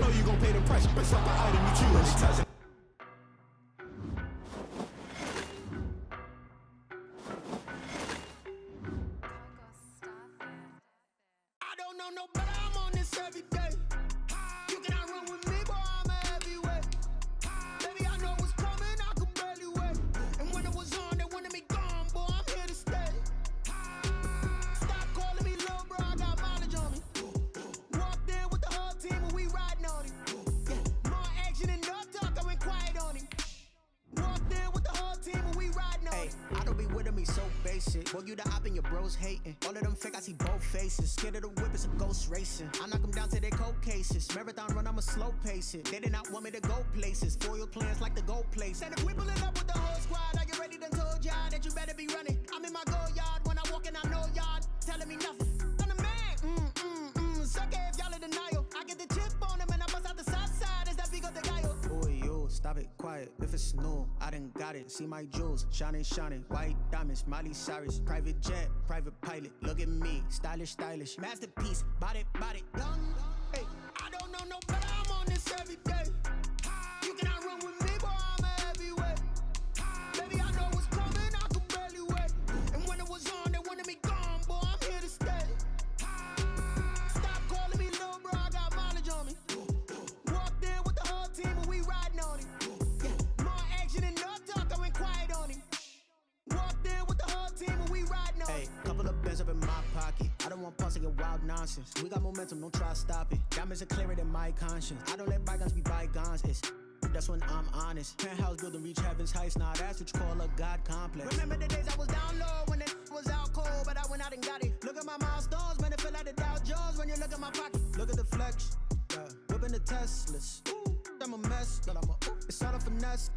Know you gon' pay the price, best up the item you choose. I don't know no better, I'm on this every day. You cannot run with me, boy, I'm a heavyweight. Baby, I know what's coming, I could barely wait. And when it was on, they wanted me gone, boy, I'm here to stay. Stop calling me little bro, I got mileage on me. Walked in with the whole team and we riding on him. Yeah, more action and no talk, I went quiet on him. Walked in with the whole team and we riding on him. I don't be with him, he's so basic. Boy, you the op and your bros hating. All of them fake, I see both faces. Scared of the whip, it's a ghost racing. I knock them down to their cold cases. Marathon run, I'ma slow pace it. They did not want me to go places. Foil plans like the gold place. And if we pulling up with the whole squad, are you ready? Done told y'all that you better be running. I'm in my go yard when I walk in, I know y'all telling me nothing. I'm the man, suck it if y'all in denial. I get the chip on them and I bust out the south side. Is that big of the guy? Boy, yo, stop it, quiet. If it's new, I done got it. See my jewels, shining, shining. White diamonds, Miley Cyrus. Private jet, private pilot. Look at me, stylish, stylish. Masterpiece, body, young. Hey, I don't know no better, I'm on this every day. You cannot run with me, boy, I'm a heavyweight. Baby, I know what's coming, I could barely wait. And when it was on, they wanted me gone, boy, I'm here to stay. Stop calling me little bro, I got mileage on me. Walked in with the whole team and we riding on him. Yeah, more action and no talk, I went quiet on him. Walked in with the whole team and we riding on him. Hey, couple of bands up in my pocket. I don't want pause to get wild nonsense. We got momentum, don't try to stop it. Diamonds are clearer than my conscience. I don't let bygones be bygones. That's when I'm honest. Penthouse building, reach heaven's heights. Nah, that's what you call a God complex. Remember the days I was down low when it was out cold, but I went out and got it. Look at my milestones, man, it feel like the Dow Jones when you look at my pocket. Look at the flex, yeah. Whipping the Teslas. Ooh, I'm a mess, but I'm a it's all a finesse.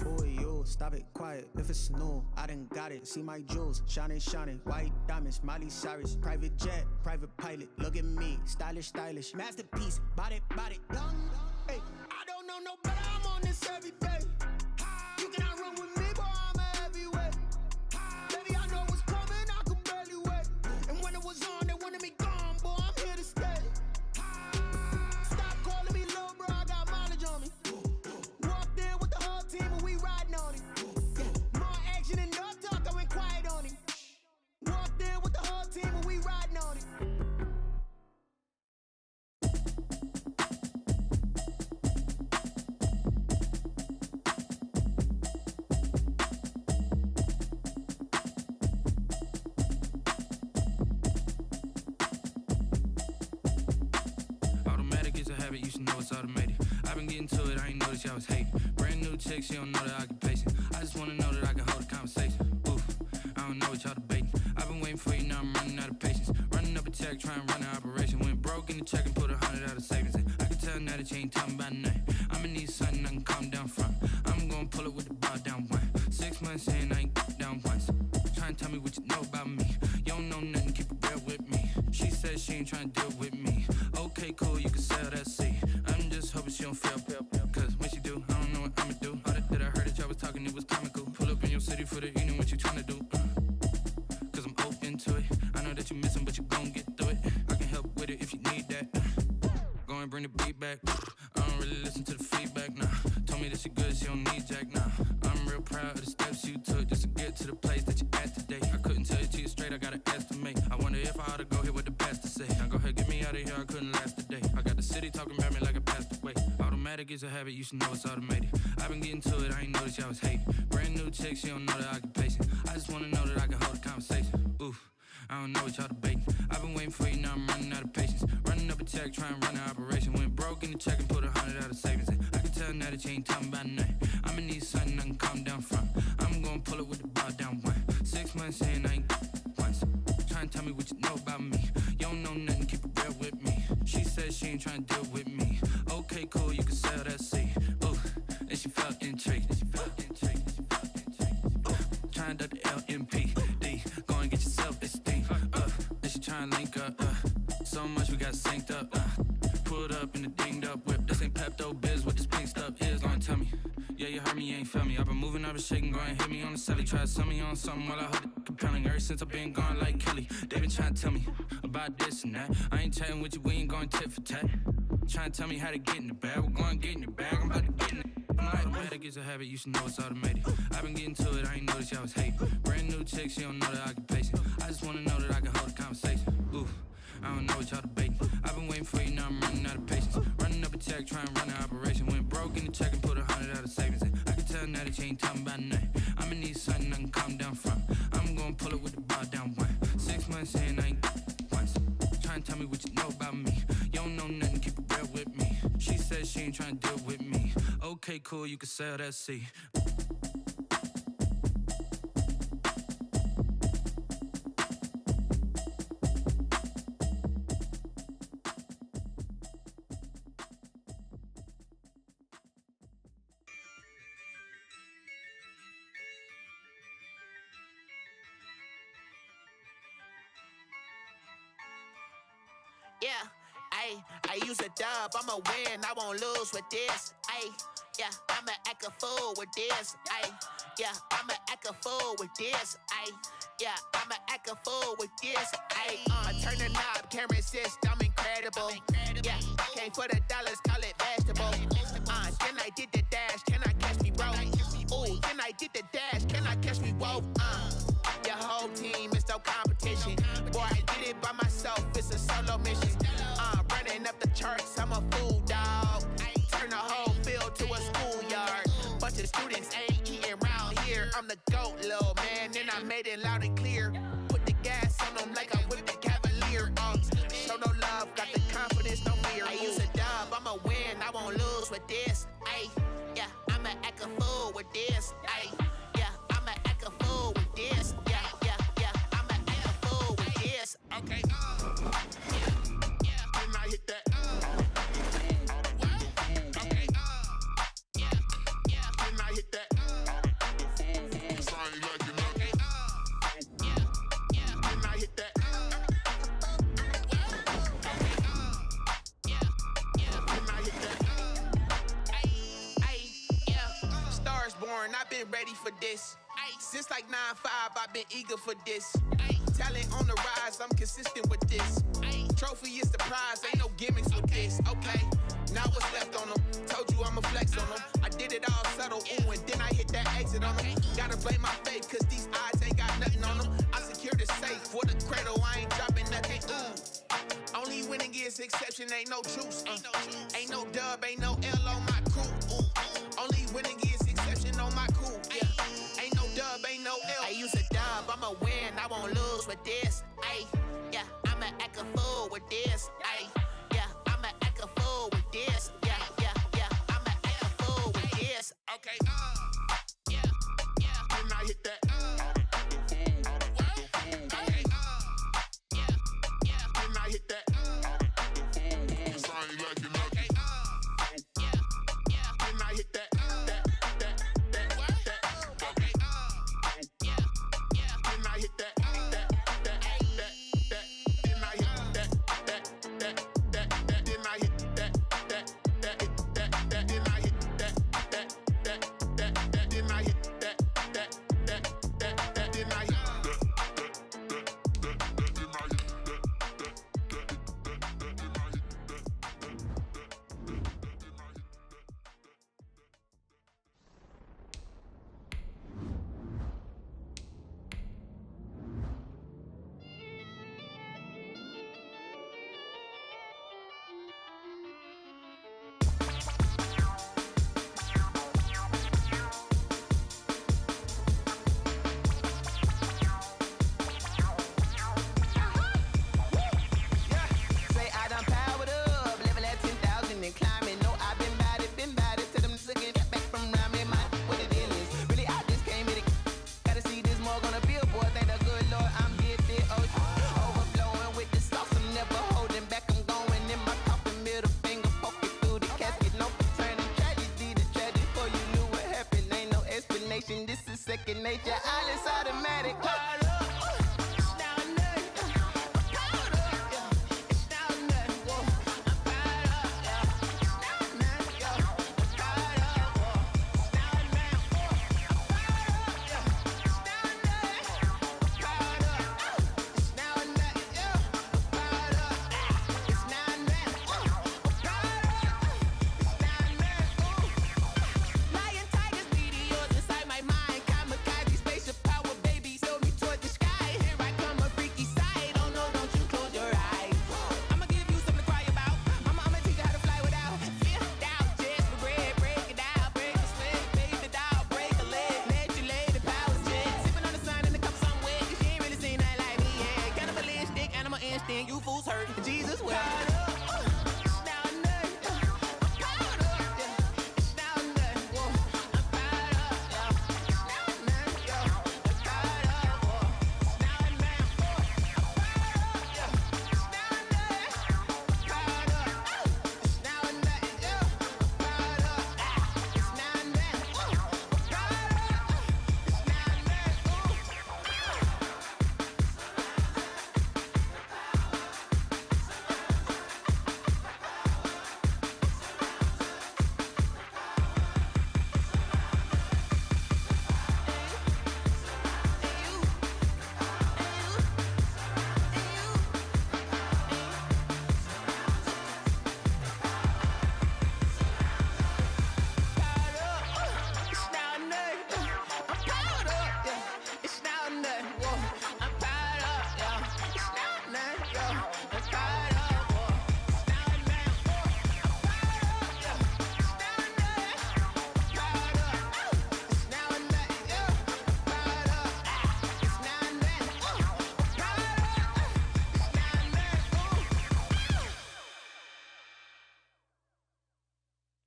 Boy, yo, stop it, quiet. If it's new, I done got it. See my jewels, shining, shining. White diamonds, Miley Cyrus. Private jet, private pilot. Look at me, stylish, stylish. Masterpiece, body, young. Hey, I don't know no better, I'm on this every day. You cannot run with me, boy, I'm a heavyweight. Baby, I know what's coming, I could barely wait. And when it was on, they wanted me gone, boy, I'm here to stay. Stop calling me little bro, I got mileage on me. Walked in with the whole team and we riding on him. Yeah, more action and no talk, I went quiet on him. Walked in with the whole team and we riding on him. You should know it's automated. I've been getting to it, I ain't noticed y'all was hating. Brand new chick, she don't know the occupation. I just wanna know that I can hold a conversation. Oof, I don't know what y'all debating. I've been waiting for you, now I'm running out of patience. Running up a check, trying to run an operation. Went broke in the check and put 100 out of savings in. I can tell now that you ain't talking about nothing. I'ma need something I can calm down from. I'm gonna pull it with the bar down one. 6 months in, I ain't down once. Trying to tell me what you know about me. You don't know nothing, keep it real with me. She said she ain't trying to deal with me. Okay, cool, you can sell that seat. I'm just hoping she don't fail. Cause when she do, I don't know what I'ma do. All that I heard that y'all was talking, it was comical. Pull up in your city for the evening, what you tryna do? Cause I'm open to it. I know that you missing, but you gon' get through it. I can help with it if you need that. Go and bring the beat back. I don't really listen to the feedback, nah. Told me that she good, she don't need jack, nah. I'm real proud of the steps you took just to get to the place that you at today. I couldn't tell you to you straight, I gotta estimate. I wonder if I ought to go here with the best to say. Now go ahead, get me out of here, I couldn't last a day. I got the city talking about me like I passed away. Automatic is a habit, you should know it's automated. I've been getting to it, I ain't noticed y'all was hating. Brand new chick, she don't know the occupation. I just wanna know that I can hold a conversation. Oof, I don't know what y'all debating. I've been waiting for you, now I'm running out of patience. Running up a check, trying to run an operation. Went broke in the check and put 100 out of savings in. I can tell now that you ain't talking about nothing. I'ma need something I can calm down from. I'm gonna pull it with the bar down one. 6 months in, I ain't once. Trying to tell me what you know about me. You don't know nothing, keep it real with me. She said she ain't trying to deal with me. Okay, cool, you can sell that seat. Ooh, and she felt intrigued. Trying to duck the LMPD. Go and get your self-esteem. And she trying to link up. So much we got synced up. Pulled up in the dinged up whip. This ain't Pepto-Biz, what this pink stuff is. Long tell me. Yeah, you heard me, you ain't felt me. I've been moving, I've been shaking, go and hit me on the celly. Try to sell me on something while I hold it compelling. Ever since I've been gone like Kelly, they been trying to tell me about this and that. I ain't chatting with you, we ain't going tit for tat. Trying to tell me how to get in the bag. We're going to get in the bag. I'm about to get in it. I'm like, automatic is a habit, you should know it's automated. I've been getting to it, I ain't noticed y'all was hating. Brand new chick, she don't know the occupation. I just wanna know that I can hold a conversation. Ooh, I don't know what y'all debating. I've been waiting for you, now I'm running out of patience. Running up a check, trying to run an operation. Went broke in the check and put 100 out of savings in. I can tell now that you ain't talking about nothing. I'ma need something I can calm down from. I'm gonna pull it with the bar down one. 6 months in, I ain't once. Trying to tell me what you know about me. You don't know nothing, keep it real with me. She said she ain't trying to deal with me. Okay, cool, you can sell that C. Yeah, I use a dub, I'ma win, I won't lose with this. Yeah, I'ma act a fool with this. Yeah, I'ma act a fool with this. Yeah, I'ma act a fool with this. I turn the knob, can't resist, I'm incredible. Yeah, came for the dollars, call it vegetable. Then I did the dash, can I catch me, bro? Ooh, then I did the dash, can I catch me, whoa? Your whole team is no competition. Boy, I did it by myself, it's a solo mission. Running up the charts, I'm a fool, dog. Turn the whole field to a schoolyard. Bunch of students ain't eating round here. I'm the GOAT, little man, and I made it loud and clear. Put the gas on them like I'm with the Cavalier. Show no love, got the confidence, no fear. I use a dub, I'ma win, I won't lose with this. Yeah, I'ma act a fool with this. Yeah, I'ma act a fool with this. Yeah, I'ma act a fool with this. Okay, then I hit that. Okay, then I hit that. Sound like you know. Okay, then I hit that. Then I hit that. Yeah. Stars born, I've been ready for this. Since like 9-5, I've been eager for this. Talent on the rise, I'm consistent with this. Trophy is the prize, ain't no gimmicks with this. Okay, now what's left on them? Told you I'ma flex on them. I did it all subtle, ooh, and then I hit that exit on them. Gotta blame my faith, cause these eyes ain't got nothing on them. I secured the safe for the cradle, I ain't dropping nothing, ooh. Only winning is exception, ain't no truce. Ain't no dub, ain't no L on my crew. Ooh. Only winning is exception on my crew. Yeah. Ain't no dub, ain't no L. I use a dub, I'ma win, I won't lose with this. Yeah, I'ma act a fool with this. Yeah, I'ma act a fool with this. Yeah, I'ma act a fool with this. Okay, then I hit that. Okay, then I hit that. Sound like you know. Okay, then I hit that. Okay, then I hit that. Second nature, all is automatic.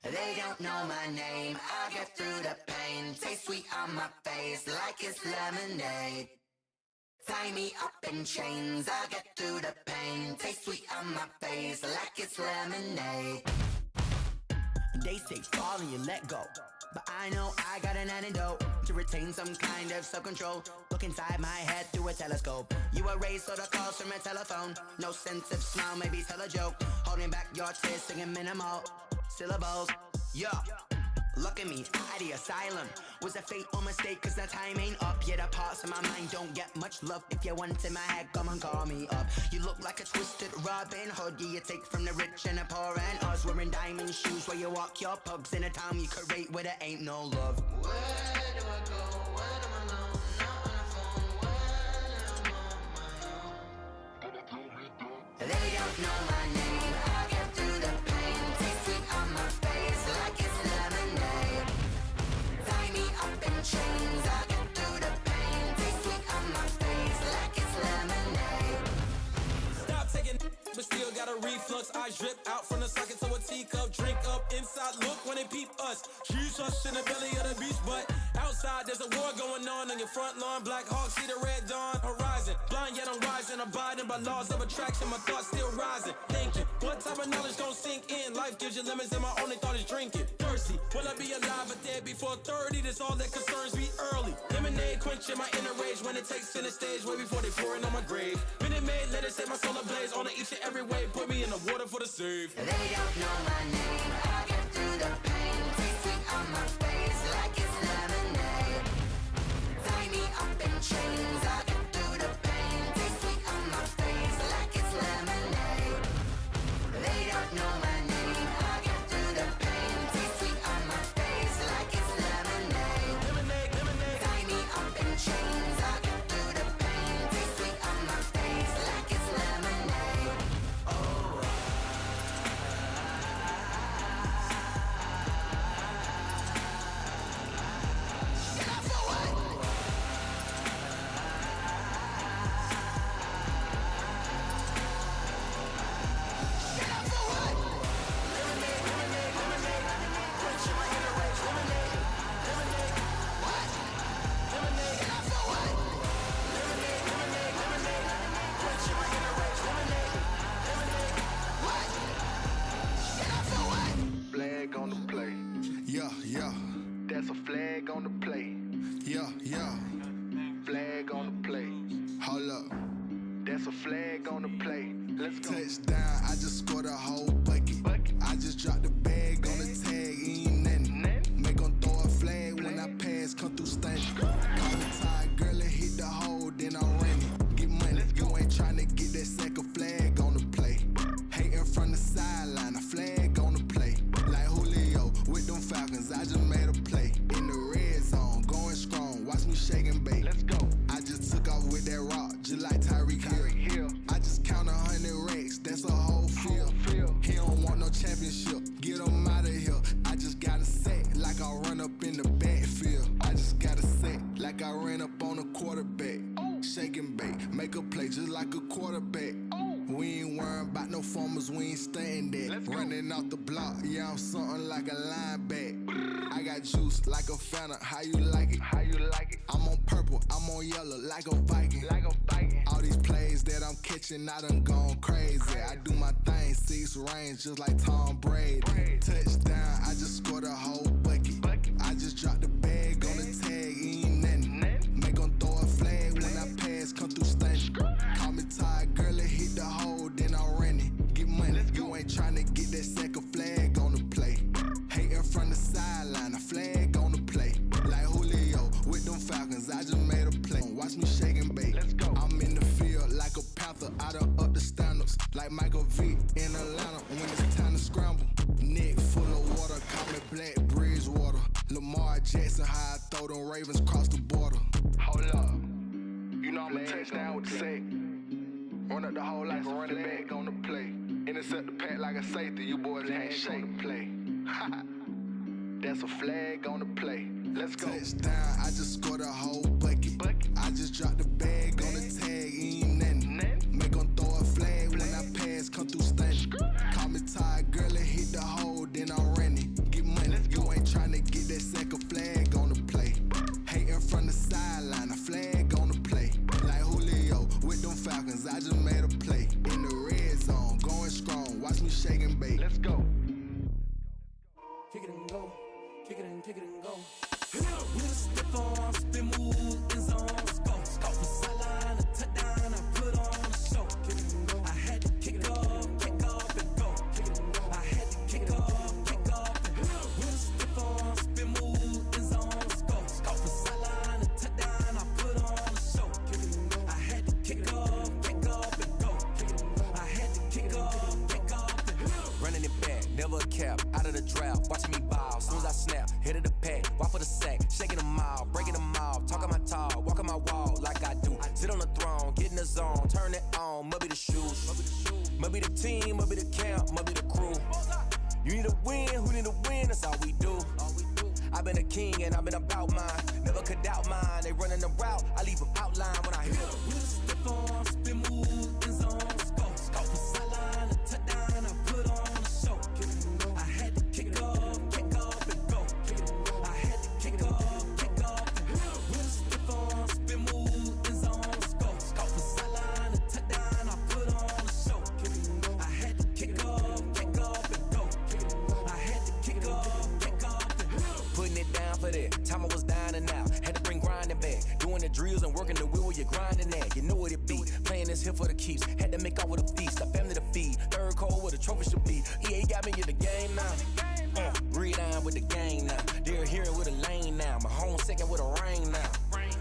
They don't know my name, I get through the pain. Taste sweet on my face like it's lemonade. Tie me up in chains, I get through the pain. Taste sweet on my face like it's lemonade. They say fall and you let go, but I know I got an antidote to retain some kind of self-control. Look inside my head through a telescope. You erase all the calls from a telephone. No sense of smile, maybe tell a joke. Holding back your tears, singing minimal syllables. Yeah, look at me, out the asylum. Was a fate or mistake, cause the time ain't up. Yeah, the parts of my mind don't get much love. If you want in my head, come and call me up. You look like a twisted Robin Hood. Yeah, you take from the rich and the poor and us. Wearing diamond shoes where you walk your pugs. In a town you create where there ain't no love. Where do I go? When am I alone? Not on the phone. When I'm on my own. They don't know my name. I get through the pain. Taste sweet on my face like it's lemonade. Tie me up in chains. I get through the pain. Taste sweet on my face like it's lemonade. Stop taking, but still got a reflux. Eyes drip out from the socket to a teacup. Drink up inside, look when they peep us. Shoes us in the belly of the beach, but outside there's a war going on your front lawn. Black Hawk, see the red dawn horizon. Blind yet I'm rising, abiding by laws of attraction. My thoughts still rising, thinking what type of knowledge gon' sink in? Life gives you lemons and my only thought is drinking. Thirsty, will I be alive or dead before 30? That's all that concerns me early. Lemonade quenching my inner rage when it takes center stage way before they pouring on my grave. Minute Maid, let it set my soul ablaze on each and every way. Put me in the water for the save. They don't know my name. I get through the pain. Taste sweet on my face like it's lemonade. Tie me up in chains. I get through the pain. Taste sweet on my face like it's lemonade. They don't know my name. I get through the pain. Taste sweet on my face like it's lemonade. Lemonade, lemonade. Tie me up in chains. I get through the pain. Taste sweet on my face like it's lemonade. Flag on the play. Yeah, yeah. That's a flag on the play. Yeah, yeah. Flag on the play. Hold up. That's a flag on the play. Let's go. Touchdown, I just scored a whole bucket. I just dropped the bag on the tag, ain't nothing. Make 'em throw a flag when I pass, come through stunning. Call the tie, girl, and hit the hole, then I ran it. Get money, you ain't tryna get that second flag on the play. Hating from the sideline, a flag on the play. Like Julio with them Falcons, I just made a play. In the red zone, going strong, watch me shake and bake. Let's go. I just took off with that rock, just like Tyreek Hill. I just count 100 racks, that's a whole field. He don't want no championship, get him out of here. I just got a set, like I run up in the backfield. I just got a set, like I ran up on a quarterback. Shake and bake, make a play just like a quarterback. We ain't worrying about no formers, we ain't staying there. Running off the block, yeah, I'm something like a lineback. I got juice like a Fanta, how you like it? How you like it? I'm on purple, I'm on yellow, like a Viking. Like a Viking. All these plays that I'm catching, I done gone crazy. I do my thing, 6 range, just like Tom Brady. Touchdown, I just scored a whole bucket. I just dropped the bag on the tag, ain't nothing. Make 'em throw a flag when I pass, come through stunning. Call me tired, girl, and hit the hole, then I ran it. Get money, you ain't tryna get that second flag on the play. Hating from the sideline, a flag on the play. Like Julio with them Falcons, I just made a play. Watch me shake and bake. Let's go. I'm in the field like a Panther, I done up the standards. Like Michael Vick in Atlanta when it's time to scramble. Neck full of water, call me Black Bridgewater. Lamar Jackson, how I throw them Ravens cross the border. Hold up. You know I'm a touchdown with the sack. Run up the whole like a running back on the play. Intercept the pack like a safety, you boys can't shake the play. That's a flag on the play. Let's go. Touchdown, I just scored a whole bucket. I just dropped the bag on the tag, ain't nothing. Make 'em throw a flag when I pass, come through stunning. Call me tired, girl, and hit the hole, then I ran it. Get back, never a cap, out of the drought, watching me ball. Soon as I snap, hit of the pack, walk for the sack, shaking them all, breaking them off, talking my talk, walking my wall like I do. Sit on the throne, get in the zone, turn it on, must be the shoes, must be the team, must be the camp, must be the crew. You need a win, who need a win, that's all we do. I've been a king and I've been about mine, never could doubt mine. They running the route, I leave them outline when I hit them. With a stiff on, spin move, in zone, scope. From sideline to touchdown, I put on a show. I had to kick off and go. I had to kick off and go. With a stiff on, spin move, in zone, scope. From sideline to touchdown, I put on a show. I had to kick off and go. I had to kick off and go. Putting it down for that, time I was down and out. Had to bring grinding back, doing the drills and working the wheel where you're grinding at. You know what it be, playing this here for the keeps. Had to make off with a feast, a family to feed. Third cold where the trophy should be. EA got me in the game now. Breathe down with the gang now. They're here with a lane now. My home second with a rain now.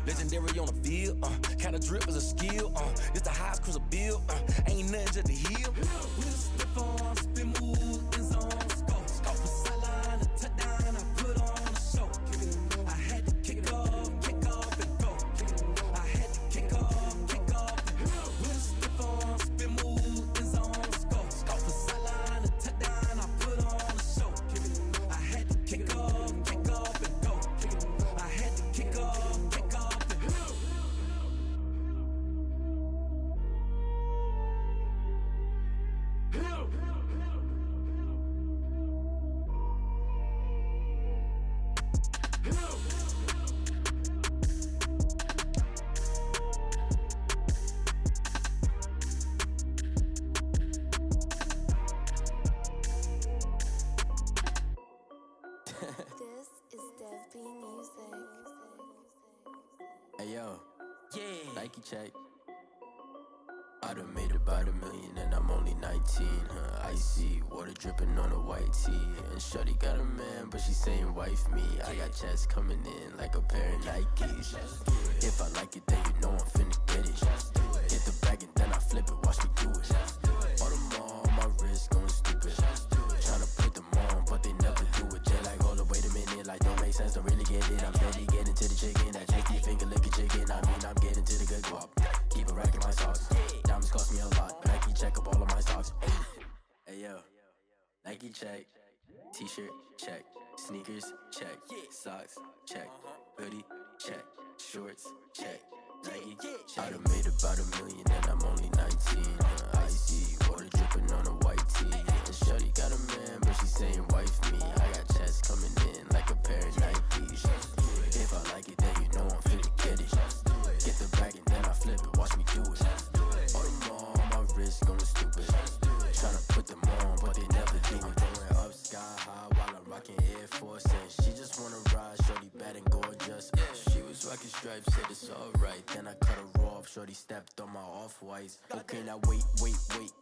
Legendary on the field, kinda drip as a skill. This the highest cruiser bill, ain't nothing just to heal. With a stiff on, spin move, in zone, scope. From sideline to touchdown, I put on a show. I had to kick off and go. I had to kick off and go. With a stiff on, spin move, in zone, scope. From sideline to touchdown, I put on a show. I had to kick off and go. I had to kick off and go. This is Dev B Music. Hey yo, Nike check. I done made about $1 million and I'm only 19, Icy, water dripping on a white tee. And shorty got a man, but she saying wife me. I got checks coming in like a pair of Nikes. If I like it, then you know I'm finna get it. Get the bag and then I flip it, watch me do it. All them on my wrist going stupid. Tryna put them on, but they never do it. They're like, hold up, wait a minute, like don't make sense, don't really get it. I'm steady getting to the chicken, that tasty finger licking chicken. I mean, I'm getting to the good guap. Keep a rack in my socks. Diamonds cost me a lot, but Nike check up all of my stocks. Hey yo, Nike check, t-shirt check, sneakers check, socks check, hoodie check, shorts check, Nike check. I done made about $1 million and I'm only 19. Icy, water dripping on a white tee. And shorty got a man, but she saying wife me. I got checks coming in like a pair of Nikes. If I like it, then you know I'm finna get it. Get the bag and then I flip it, watch me do it. All them on my wrist going stupid. Tryna put them on, but they never do it. Going up sky high while I'm rocking Air Force. And she just wanna ride, shorty bad and gorgeous. She was rocking stripes, said it's alright. Then I cut her off, shorty stepped on my off-whites. Okay, now wait.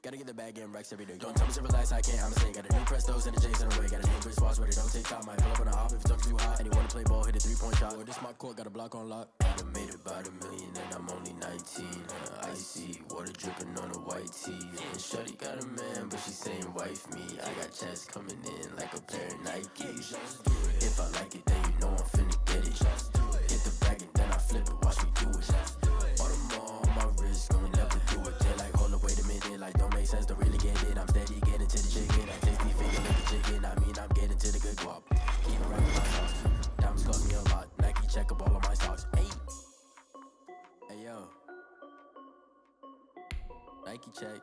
Gotta get the bag and racks every day. Don't tell me to relax, I can't, I'ma say. Got a new Prestos and the J's in the way. Got a new Chris Boss, but it don't take time. Might pull up on the hop if it talks too hot. And you wanna play ball, hit a 3-point shot. Or this my court, got a block on lock. I done made about $1 million and I'm only 19. Icy, water dripping on a white tee. And shorty got a man, but she saying wife me. I got checks coming in like a pair of Nikes. If I like it, then you know I'm finna get it. Get the bag and then I flip it, watch me do it. All them on my wrist, gon' never do it. They're like, hold up, wait a minute, like don't make sense, don't really get it. I'm steady getting to the chicken, I tasty finger like a chicken. I mean, I'm getting to the good guap. Keep it right in my socks. Diamonds cost me a lot. Nike check up all of my stocks. Hey yo, Nike check.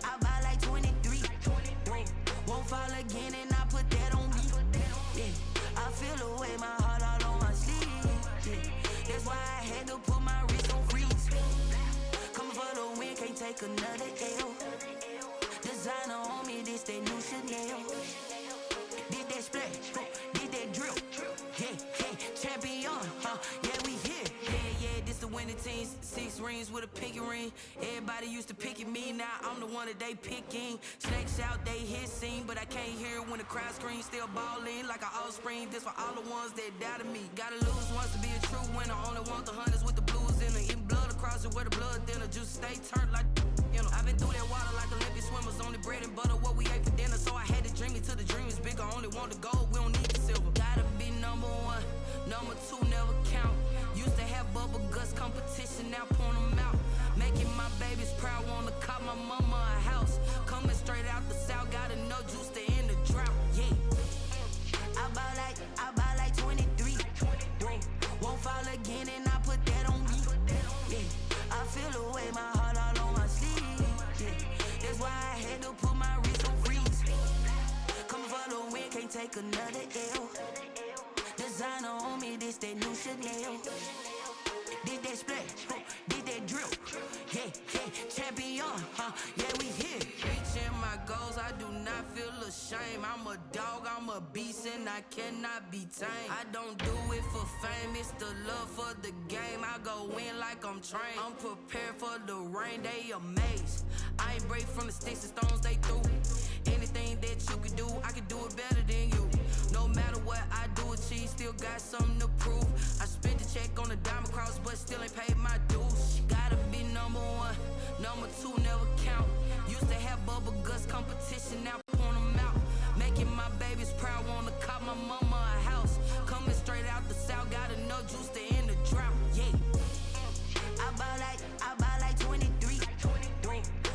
I buy like 23. Won't fall again and I put that on me. Yeah, I feel the way, my heart all on my sleeve. Yeah, that's why I had to put my wrist on freeze. Coming for the win, can't take another L. Designer on me, this that new Chanel. Did that splash, did that drill. Yeah, champion, 20 teens, 6 rings with a pinky ring. Everybody used to pick at me, now I'm the one that they picking. Snakes out, they hit scene, but I can't hear it when the crowd screams. Still ballin' like an offspring. This for all the ones that doubted me. Gotta lose once to be a true winner. Only want the hunters with the blues in it. Eating blood across it where the blood thinner. Juice stay turned like, you know. I've been through that water like Olympic swimmers. Only bread and butter, what we ate for dinner. So I had to dream it till the dream is bigger. Only want the gold, we don't need the silver. Gotta be number one, number two never count. Used to have bubble guts competition, now point them out. Making my babies proud, wanna cop my mama a house. Coming straight out the south, gotta know juice to end the drought. Yeah, I buy like 23. Won't fall again, and I put that on me. Yeah, I feel away, my heart all on my sleeve. Yeah, that's why I had to put my wrist on freeze. Coming for the win, can't take another L. Designer on me, this that new Chanel. Did that splash, did that drill. Yeah, champion, yeah, we here. Reaching my goals, I do not feel ashamed. I'm a dog, I'm a beast, and I cannot be tamed. I don't do it for fame, it's the love for the game. I go in like I'm trained. I'm prepared for the rain, they amazed. I ain't break from the sticks and stones they threw. Anything that you can do, I can do it better than you. No matter what I do, achieve, still got something to prove. I spent the check on the diamond cross, but still ain't paid my dues. Gotta be number one, number two never count. Used to have bubble guts competition, now point them out. Making my babies proud, wanna cop my mama a house. Coming straight out the south, gotta know juice to end the drought. Yeah, I buy like 23.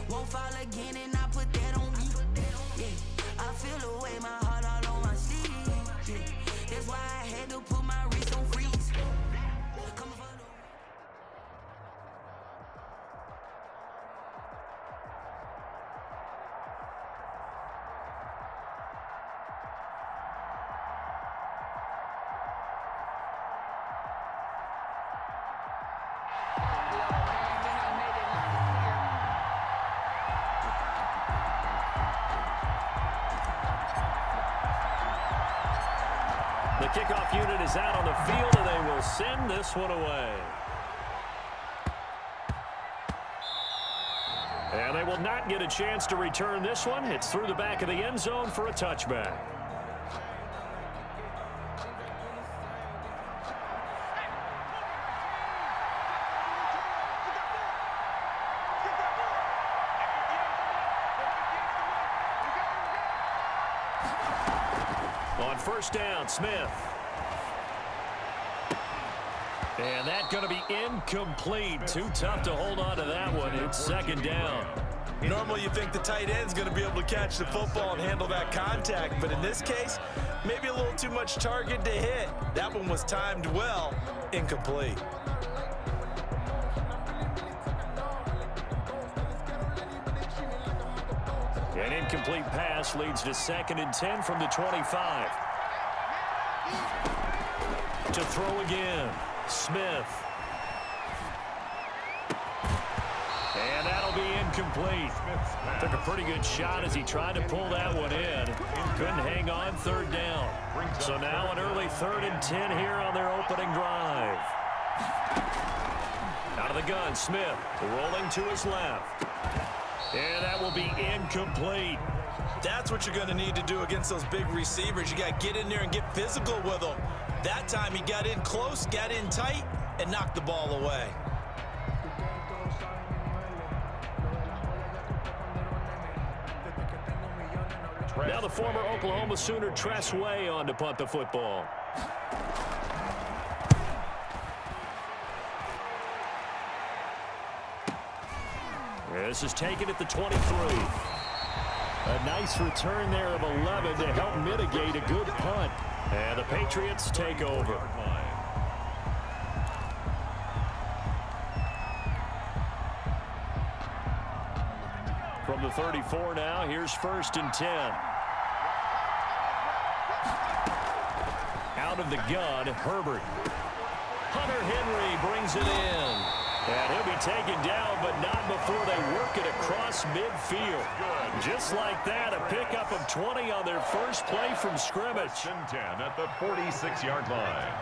Won't fall again, and I put that on me. Yeah, I feel away, my heart all on my sleeve. Yeah, that's why I had to put my wrist on freeze. The kickoff unit is out on the field, and they will send this one away. And they will not get a chance to return this one. It's through the back of the end zone for a touchback. On first down, Smith. And that's going to be incomplete. Too tough to hold on to that one. It's second down. Normally you think the tight end's going to be able to catch the football and handle that contact, but in this case, maybe a little too much target to hit. That one was timed well. Incomplete. An incomplete pass leads to 2nd and 10 from the 25. To throw again, Smith. And that'll be incomplete. Took a pretty good shot as he tried to pull that one in. Couldn't hang on, third down. So now an early 3rd and 10 here on their opening drive. Out of the gun, Smith rolling to his left. And that will be incomplete. That's what you're going to need to do against those big receivers. You got to get in there and get physical with them. That time he got in close, got in tight, and knocked the ball away. Now the former Oklahoma Sooner Tress Way on to punt the football. This is taken at the 23. A nice return there of 11 to help mitigate a good punt. And the Patriots take over. From the 34 now, here's 1st and 10. Out of the gun, Herbert. Hunter Henry brings it in. And he'll be taken down, but not before they work it across midfield. Just like that, a pickup of 20 on their first play from scrimmage. 10 at the 46-yard line.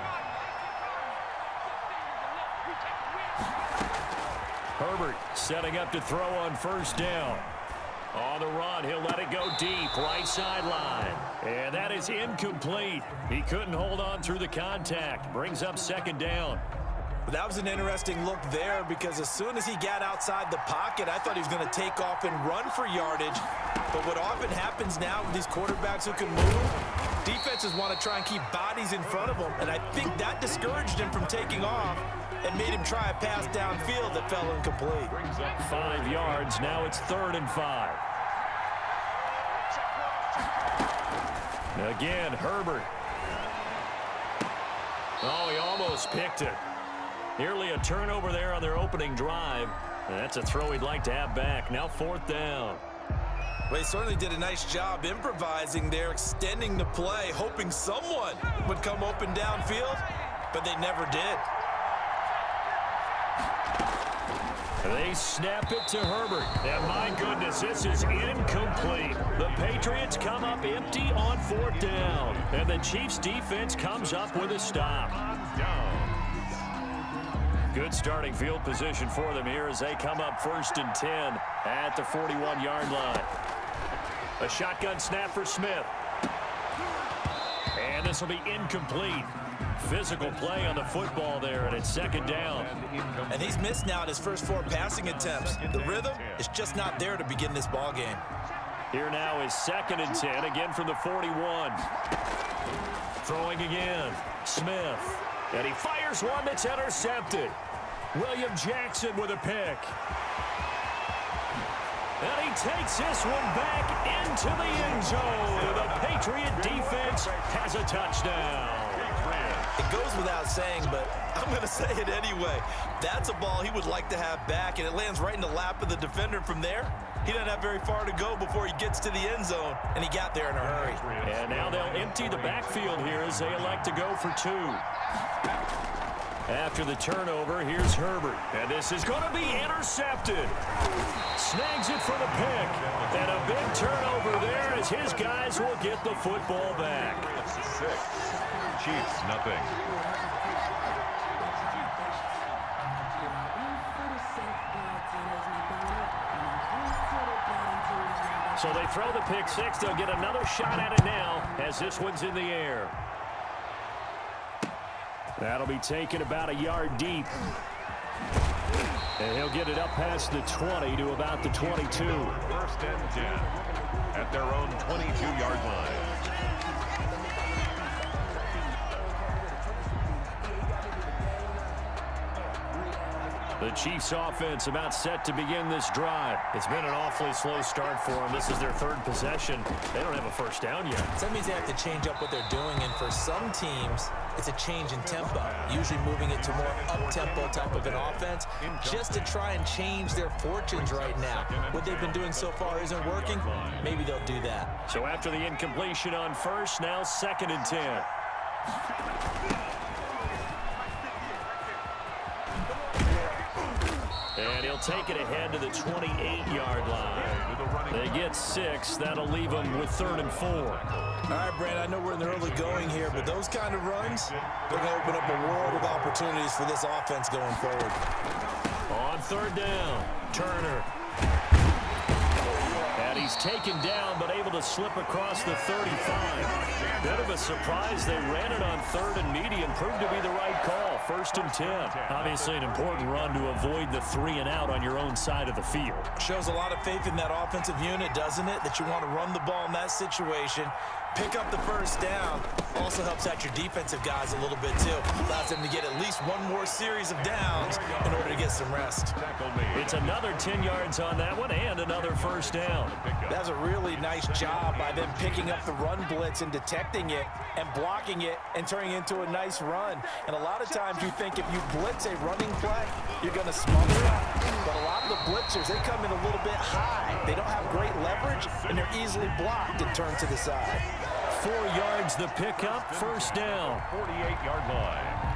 Herbert setting up to throw on first down. On the run, he'll let it go deep, right sideline. And that is incomplete. He couldn't hold on through the contact. Brings up second down. That was an interesting look there because as soon as he got outside the pocket, I thought he was going to take off and run for yardage. But what often happens now with these quarterbacks who can move, defenses want to try and keep bodies in front of them. And I think that discouraged him from taking off and made him try a pass downfield that fell incomplete. 5 yards. Now it's 3rd and 5. Again, Herbert. Oh, he almost picked it. Nearly a turnover there on their opening drive. And that's a throw he'd like to have back. Now 4th down. Well, he certainly did a nice job improvising there, extending the play, hoping someone would come open downfield, but they never did. They snap it to Herbert. And my goodness, this is incomplete. The Patriots come up empty on 4th down. And the Chiefs defense comes up with a stop. Good starting field position for them here as they come up 1st and 10 at the 41-yard line. A shotgun snap for Smith. And this will be incomplete. Physical play on the football there, and it's 2nd down. And he's missed now in his first 4 passing attempts. The rhythm is just not there to begin this ball game. Here now is 2nd and 10, again from the 41. Throwing again, Smith. And he fires one that's intercepted. William Jackson with a pick. And he takes this one back into the end zone. The Patriot defense has a touchdown. It goes without saying, but I'm going to say it anyway. That's a ball he would like to have back, and it lands right in the lap of the defender. From there, he doesn't have very far to go before he gets to the end zone, and he got there in a hurry. And now they'll empty the backfield here as they elect to go for 2. After the turnover, here's Herbert. And this is going to be intercepted. Snags it for the pick. And a big turnover there as his guys will get the football back. 6. Chiefs, nothing. So they throw the pick 6. They'll get another shot at it now as this one's in the air. That'll be taken about a yard deep. And he'll get it up past the 20 to about the 22. 1st and 10 at their own 22-yard line. The Chiefs offense about set to begin this drive. It's been an awfully slow start for them. This is their 3rd possession. They don't have a first down yet. So that means they have to change up what they're doing, and for some teams, it's a change in tempo, usually moving it to more up-tempo type of an offense, just to try and change their fortunes right now. What they've been doing so far isn't working. Maybe they'll do that. So after the incompletion on first, now 2nd and 10. And he'll take it ahead to the 28-yard line. They get 6. That'll leave them with 3rd and 4. All right, Brand, I know we're in the early going here, but those kind of runs, they're going to open up a world of opportunities for this offense going forward. On 3rd down, Turner. And he's taken down, but able to slip across the 35. Bit of a surprise. They ran it on 3rd and medium. Proved to be the right call. 1st and 10. Obviously an important run to avoid the 3 and out on your own side of the field. Shows a lot of faith in that offensive unit, doesn't it? That you want to run the ball in that situation. Pick up the 1st down. Also helps out your defensive guys a little bit, too. Allows them to get at least one more series of downs in order to get some rest. It's another 10 yards on that one and another 1st down. That's a really nice job by them picking up the run blitz and detecting it and blocking it and turning it into a nice run. And a lot of times you think if you blitz a running play, you're going to smother it. But a lot of the blitzers, they come in a little bit high. They don't have great leverage, and they're easily blocked and turned to the side. 4 yards the pickup, 1st down. 48-yard line.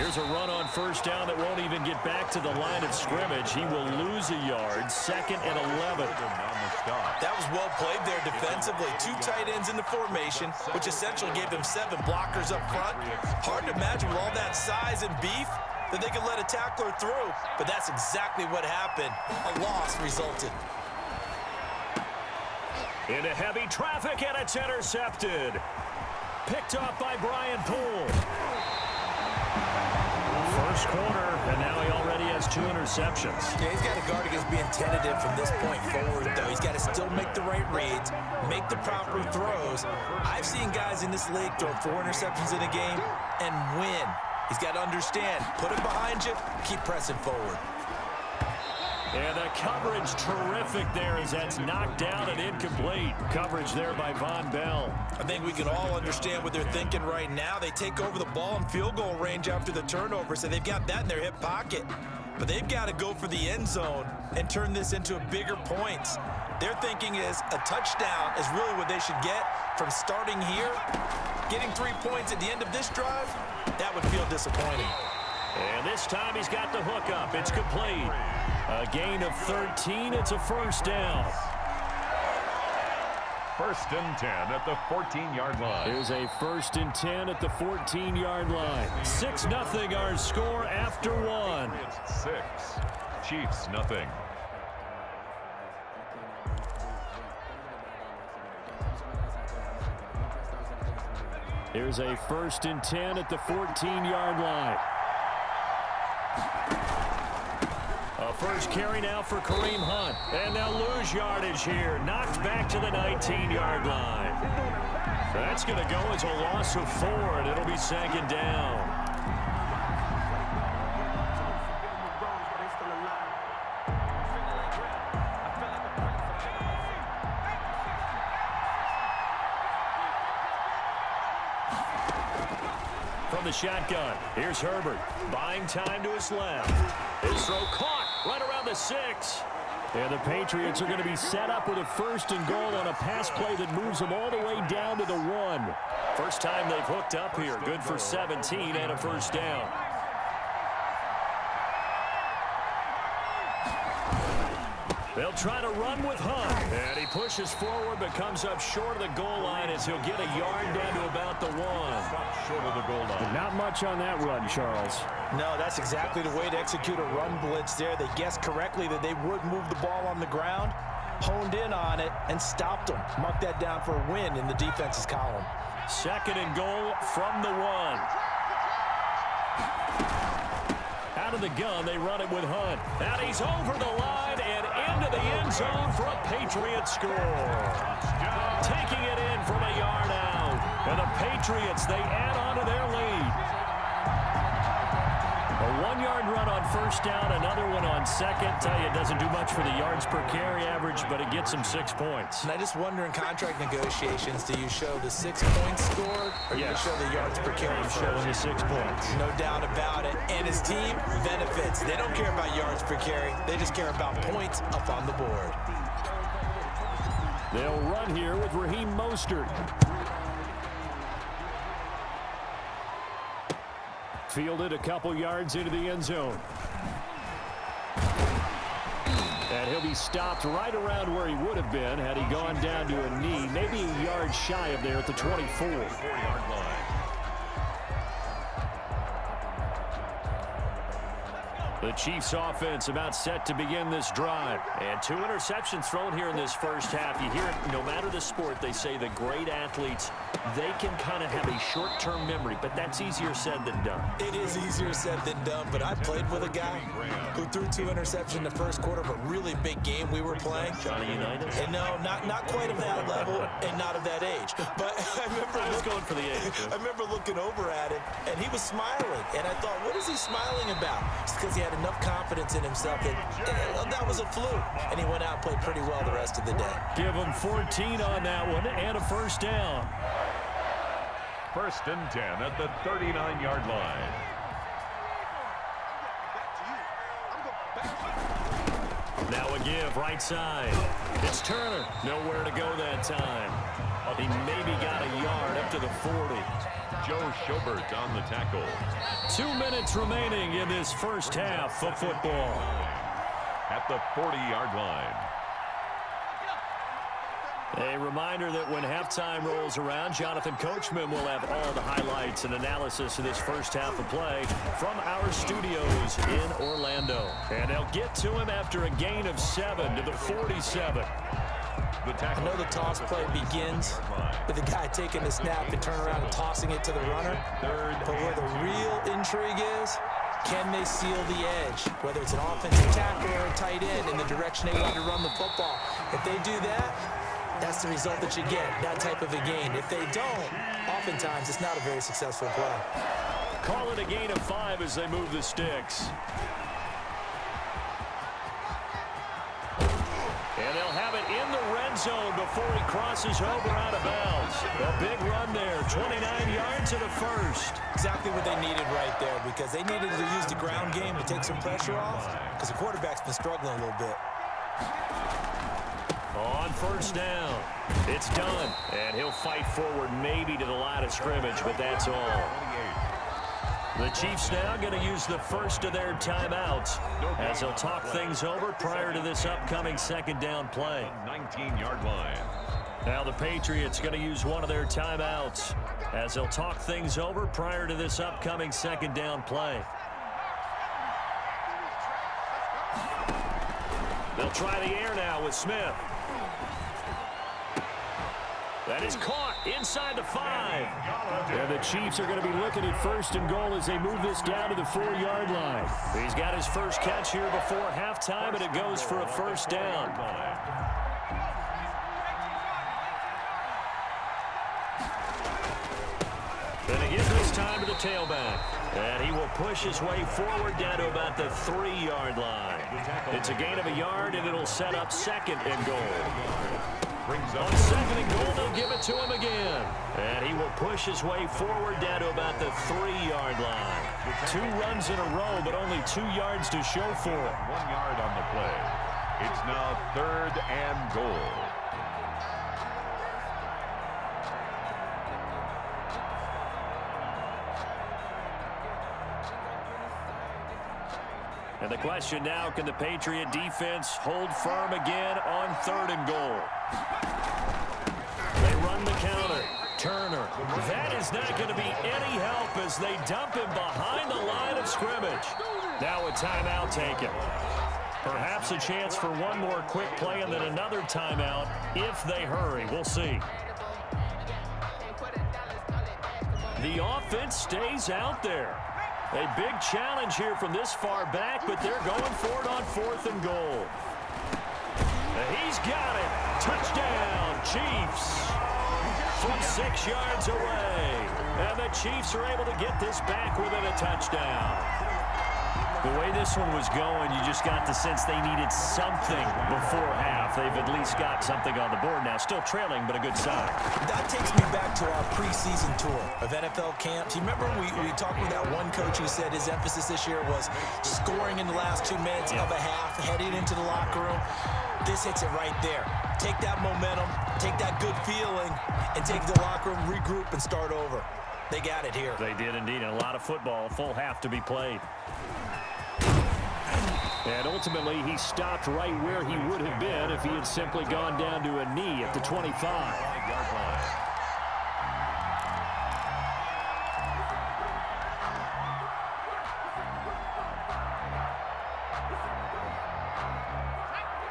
Here's a run on first down that won't even get back to the line of scrimmage. He will lose a yard. 2nd and 11. That was well played there defensively. 2 tight ends in the formation, which essentially gave them 7 blockers up front. Hard to imagine with all that size and beef that they could let a tackler through, but that's exactly what happened. A loss resulted. Into heavy traffic, and it's intercepted. Picked off by Brian Poole. First quarter, and now he already has 2 interceptions. Yeah, he's got to guard against being tentative from this point forward, though. He's got to still make the right reads, make the proper throws. I've seen guys in this league throw 4 interceptions in a game and win. He's got to understand, put it behind you, keep pressing forward. And the coverage terrific there as that's knocked down and incomplete. Coverage there by Von Bell. I think we can all understand what they're thinking right now. They take over the ball in field goal range after the turnover, so they've got that in their hip pocket. But they've got to go for the end zone and turn this into a bigger points. Their thinking is a touchdown is really what they should get from starting here. Getting 3 points at the end of this drive, that would feel disappointing. And this time he's got the hook up. It's complete. A gain of 13. It's a first down. 1st and 10 at the 14-yard line. Here's a 1st and 10 at the 14-yard line. 6-0 our score after 1. It's 6. Chiefs nothing. Here's a 1st and 10 at the 14-yard line. A first carry now for Kareem Hunt. And they'll lose yardage here. Knocked back to the 19-yard line. That's going to go as a loss of 4, and it'll be 2nd down. From the shotgun, here's Herbert. Buying time to his left. His throw caught right around the 6. And the Patriots are going to be set up with a 1st and goal on a pass play that moves them all the way down to the 1. First time they've hooked up here. Good for 17 and a first down. They'll try to run with Hunt. And he pushes forward but comes up short of the goal line as he'll get a yard down to about the 1. Short of the goal line. Not much on that run, Charles. No, that's exactly the way to execute a run blitz there. They guessed correctly that they would move the ball on the ground, honed in on it, and stopped them. Mark that down for a win in the defense's column. 2nd and goal from the 1. Out of the gun, they run it with Hunt. And he's over the line and into the end zone for a Patriot score. Taking it in from a yard out. And the Patriots, they add on to their lead. A 1-yard run on first down, another one on 2nd. Tell you, it doesn't do much for the yards per carry average, but it gets them 6 points. And I just wonder in contract negotiations, do you show the 6 points scored, or do you show the yards per carry? I'm showing the 6 points. No doubt about it. And his team benefits. They don't care about yards per carry. They just care about points up on the board. They'll run here with Raheem Mostert. Fielded a couple yards into the end zone. And he'll be stopped right around where he would have been had he gone down to a knee, maybe a yard shy of there at the 24. 4-yard line. The Chiefs offense about set to begin this drive. And 2 interceptions thrown here in this first half. You hear it, no matter the sport, they say the great athletes, they can kind of have a short-term memory, but that's easier said than done. It is easier said than done, but I played with a guy who threw 2 interceptions in the first quarter of a really big game we were playing. Johnny Unitas? And no, not quite of that level and not of that age. But I was going for the age. I remember looking over at him, and he was smiling. And I thought, what is he smiling about? It's because he had enough confidence in himself that was a fluke. And he went out and played pretty well the rest of the day. Give him 14 on that one and a first down. 1st and 10 at the 39-yard line. Now a give, right side. It's Turner. Nowhere to go that time. He maybe got a yard up to the 40. Joe Schobert on the tackle. 2 minutes remaining in this first half of football. At the 40-yard line. A reminder that when halftime rolls around, Jonathan Coachman will have all the highlights and analysis of this first half of play from our studios in Orlando. And they'll get to him after a gain of 7 to the 47. I know the toss play begins with the guy taking the snap and turn around and tossing it to the runner. But where the real intrigue is, can they seal the edge? Whether it's an offensive tackle or a tight end in the direction they want to run the football. If they do that, that's the result that you get, that type of a gain. If they don't, oftentimes it's not a very successful play. Call it a gain of 5 as they move the sticks. And they'll have it in the red zone before he crosses over out of bounds. A big run there, 29 yards to the first. Exactly what they needed right there, because they needed to use the ground game to take some pressure off, because the quarterback's been struggling a little bit. On first down, it's done. And he'll fight forward maybe to the line of scrimmage, but that's all. The Chiefs now going to use the first of their timeouts as they'll talk things over prior to this upcoming second down play. 19-yard line. Now the Patriots going to use one of their timeouts as they'll talk things over prior to this upcoming second down play. They'll try the air now with Smith. That is caught inside the 5. And the Chiefs are going to be looking at first and goal as they move this down to the 4-yard line. He's got his first catch here before halftime, and it goes for a first down. And he gives this time to the tailback. And he will push his way forward down to about the 3-yard line. It's a gain of a yard, and it'll set up second and goal. On second and goal, they'll give it to him again. And he will push his way forward down to about the 3-yard line. 2 runs in a row, but only 2 yards to show for it. 1 yard on the play. It's now 3rd and goal. And the question now, can the Patriot defense hold firm again on 3rd and goal? They run the counter. Turner. That is not going to be any help as they dump him behind the line of scrimmage. Now a timeout taken. Perhaps a chance for one more quick play and then another timeout if they hurry. We'll see. The offense stays out there. A big challenge here from this far back, but they're going for it on 4th and goal. He's got it. Touchdown, Chiefs. From 6 yards away. And the Chiefs are able to get this back within a touchdown. The way this one was going, you just got the sense they needed something before half. They've at least got something on the board now. Still trailing, but a good sign. That takes me back to our preseason tour of NFL camps. You remember we talked with that one coach who said his emphasis this year was scoring in the last 2 minutes of a half, heading into the locker room. This hits it right there. Take that momentum, take that good feeling, and take the locker room, regroup, and start over. They got it here. They did indeed, and a lot of football, full half to be played. And ultimately, he stopped right where he would have been if he had simply gone down to a knee at the 25.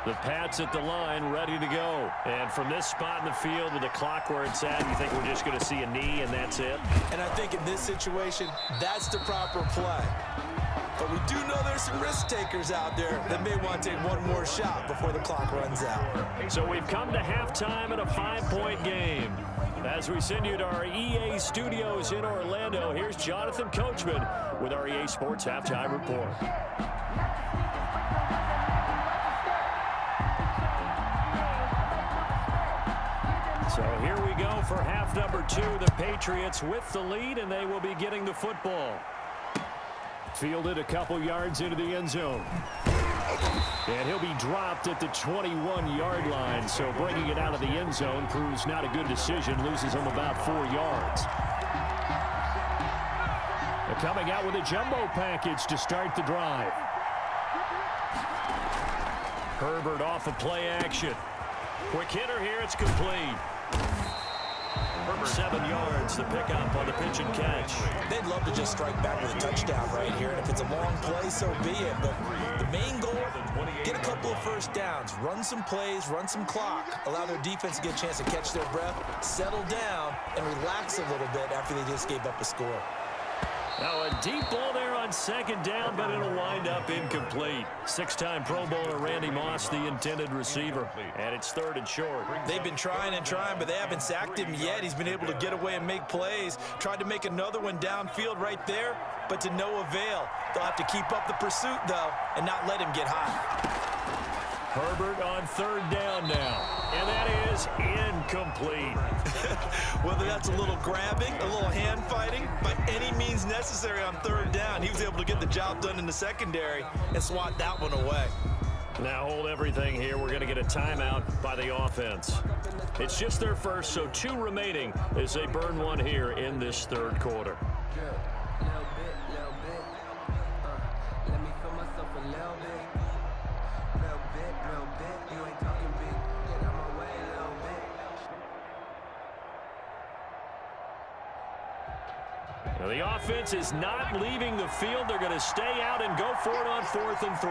The Pats at the line, ready to go. And from this spot in the field with the clock where it's at, you think we're just going to see a knee and that's it? And I think in this situation, that's the proper play. But we do know there's some risk takers out there that may want to take one more shot before the clock runs out. So we've come to halftime in a 5-point game. As we send you to our EA studios in Orlando, here's Jonathan Coachman with our EA Sports Halftime Report. So here we go for half number 2. The Patriots with the lead, and they will be getting the football. Fielded a couple yards into the end zone. And he'll be dropped at the 21-yard line, so bringing it out of the end zone proves not a good decision, loses him about 4 yards. coming out with a jumbo package to start the drive. Herbert off of play action. Quick hitter here. It's complete. 7 yards, the pickup on the pitch and catch. They'd love to just strike back with a touchdown right here, and if it's a long play, so be it. But the main goal, get a couple of first downs, run some plays, run some clock, allow their defense to get a chance to catch their breath, settle down, and relax a little bit after they just gave up a score. Now a deep ball there on second down, but it'll wind up incomplete. 6-time Pro Bowler Randy Moss, the intended receiver. And it's 3rd and short. They've been trying and trying, but they haven't sacked him yet. He's been able to get away and make plays. Tried to make another one downfield right there, but to no avail. They'll have to keep up the pursuit, though, and not let him get hot. Herbert on 3rd down now, and that is incomplete. Whether that's a little grabbing, a little hand fighting, by any means necessary on 3rd down, he was able to get the job done in the secondary and swat that one away. Now hold everything here. We're going to get a timeout by the offense. It's just their first, so 2 remaining as they burn one here in this 3rd quarter. Now the offense is not leaving the field. They're going to stay out and go for it on 4th and 3.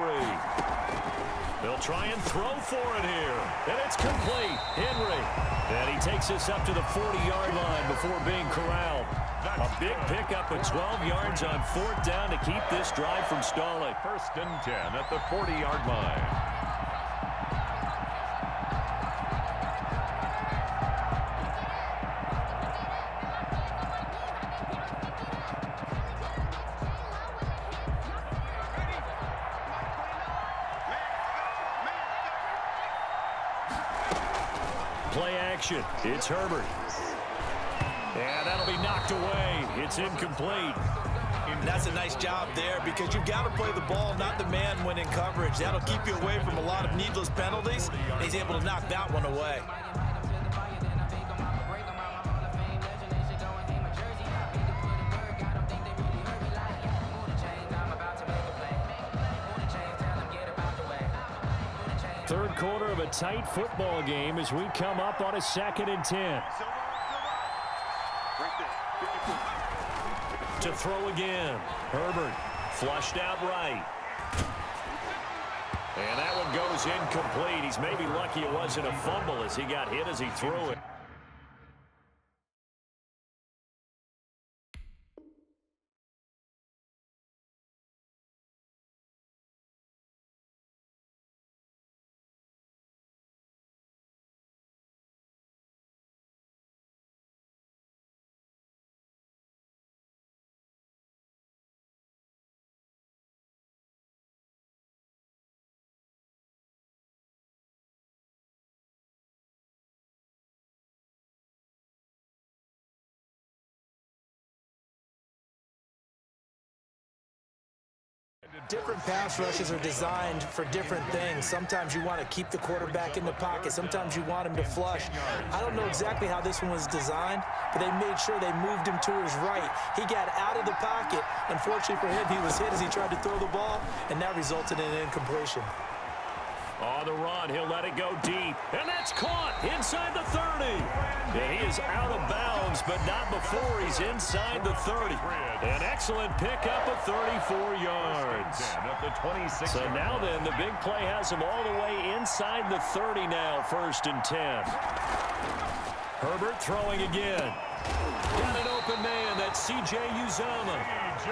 They'll try and throw for it here. And it's complete. Henry. And he takes this up to the 40-yard line before being corralled. A big pickup of 12 yards on 4th down to keep this drive from stalling. 1st and 10 at the 40-yard line. Play action. It's Herbert. And that'll be knocked away. It's incomplete. That's a nice job there because you've got to play the ball, not the man when in coverage. That'll keep you away from a lot of needless penalties. He's able to knock that one away. Third quarter of a tight football game as we come up on a 2nd and 10. To throw again. Herbert flushed out right. And that one goes incomplete. He's maybe lucky it wasn't a fumble as he got hit as he threw it. Different pass rushes are designed for different things. Sometimes you want to keep the quarterback in the pocket. Sometimes you want him to flush. I don't know exactly how this one was designed, but they made sure they moved him to his right. He got out of the pocket. Unfortunately for him, he was hit as he tried to throw the ball, and that resulted in an incompletion. On the run, he'll let it go deep. And that's caught inside the 30. And he is out of bounds, but not before he's inside the 30. An excellent pickup of 34 yards. So now then, the big play has him all the way inside the 30 now, 1st and 10. Herbert throwing again. Got an open man, that's C.J. Uzomah.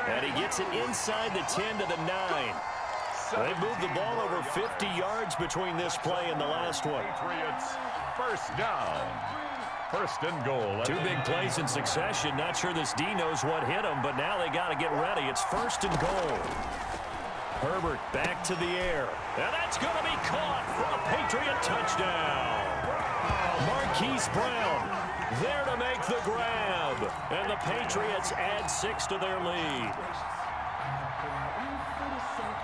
And he gets it inside the 10 to the 9. They moved the ball over 50 yards between this play and the last one. Patriots, 1st down. 1st and goal. 2 big plays in succession. Not sure this D knows what hit him, but now they got to get ready. It's 1st and goal. Herbert back to the air. And that's going to be caught for a Patriot touchdown. Marquise Brown there to make the grab. And the Patriots add 6 to their lead.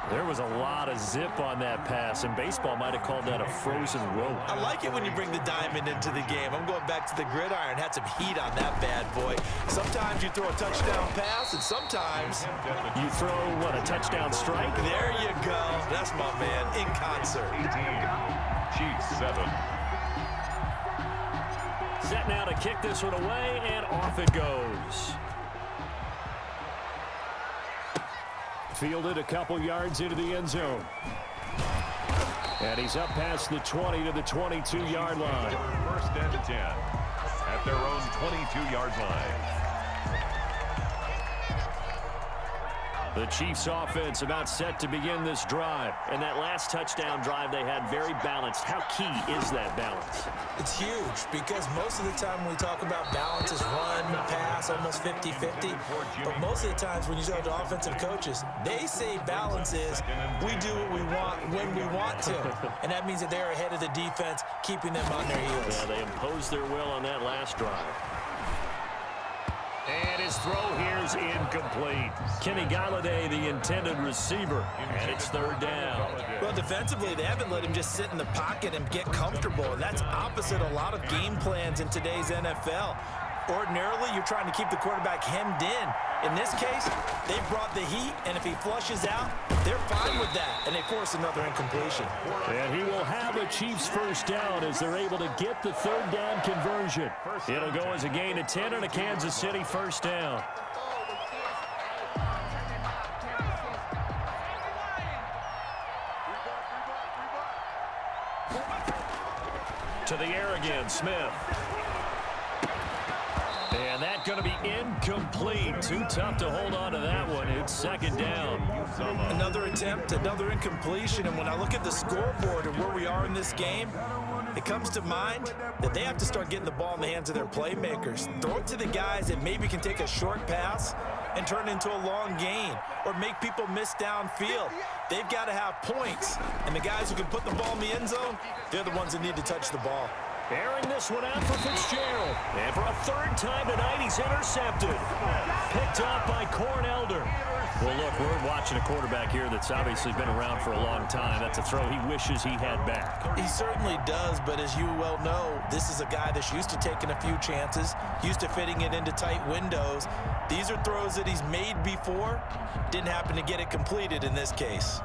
There was a lot of zip on that pass, and baseball might have called that a frozen rope. I like it when you bring the diamond into the game. I'm going back to the gridiron. Had some heat on that bad boy. Sometimes you throw a touchdown pass, and sometimes you throw, what, a touchdown strike? There you go. That's my man, in concert. 18, Chiefs 7. Set now to kick this one away, and off it goes. Fielded a couple yards into the end zone. And he's up past the 20 to the 22-yard line. First and 10 at their own 22-yard line. The Chiefs offense about set to begin this drive. And that last touchdown drive they had very balanced. How key is that balance? It's huge because most of the time when we talk about balance is run, pass, almost 50-50. But most of the times when you talk to offensive coaches, they say balance is we do what we want when we want to. And that means that they're ahead of the defense, keeping them on their heels. Yeah, they imposed their will on that last drive. And his throw here's incomplete. Kenny Golladay, the intended receiver, and it's third down. Well, defensively, they haven't let him just sit in the pocket and get comfortable, and that's opposite a lot of game plans in today's NFL. Ordinarily, you're trying to keep the quarterback hemmed in. In this case, they brought the heat, and if he flushes out, they're fine with that, and they force another incompletion. And he will have a Chiefs first down as they're able to get the third down conversion. It'll go as a gain of 10 and a Kansas City first down. To the air again, Smith. And that's going to be incomplete. Too tough to hold on to that one. It's second down. Another attempt, another incompletion. And when I look at the scoreboard and where we are in this game, it comes to mind that they have to start getting the ball in the hands of their playmakers. Throw it to the guys that maybe can take a short pass and turn it into a long gain or make people miss downfield. They've got to have points. And the guys who can put the ball in the end zone, they're the ones that need to touch the ball. Airing this one out for Fitzgerald. And for a third time tonight, he's intercepted. Picked up by Corn Elder. Well, look, we're watching a quarterback here that's obviously been around for a long time. That's a throw he wishes he had back. He certainly does, but as you well know, this is a guy that's used to taking a few chances, used to fitting it into tight windows. These are throws that he's made before. Didn't happen to get it completed in this case.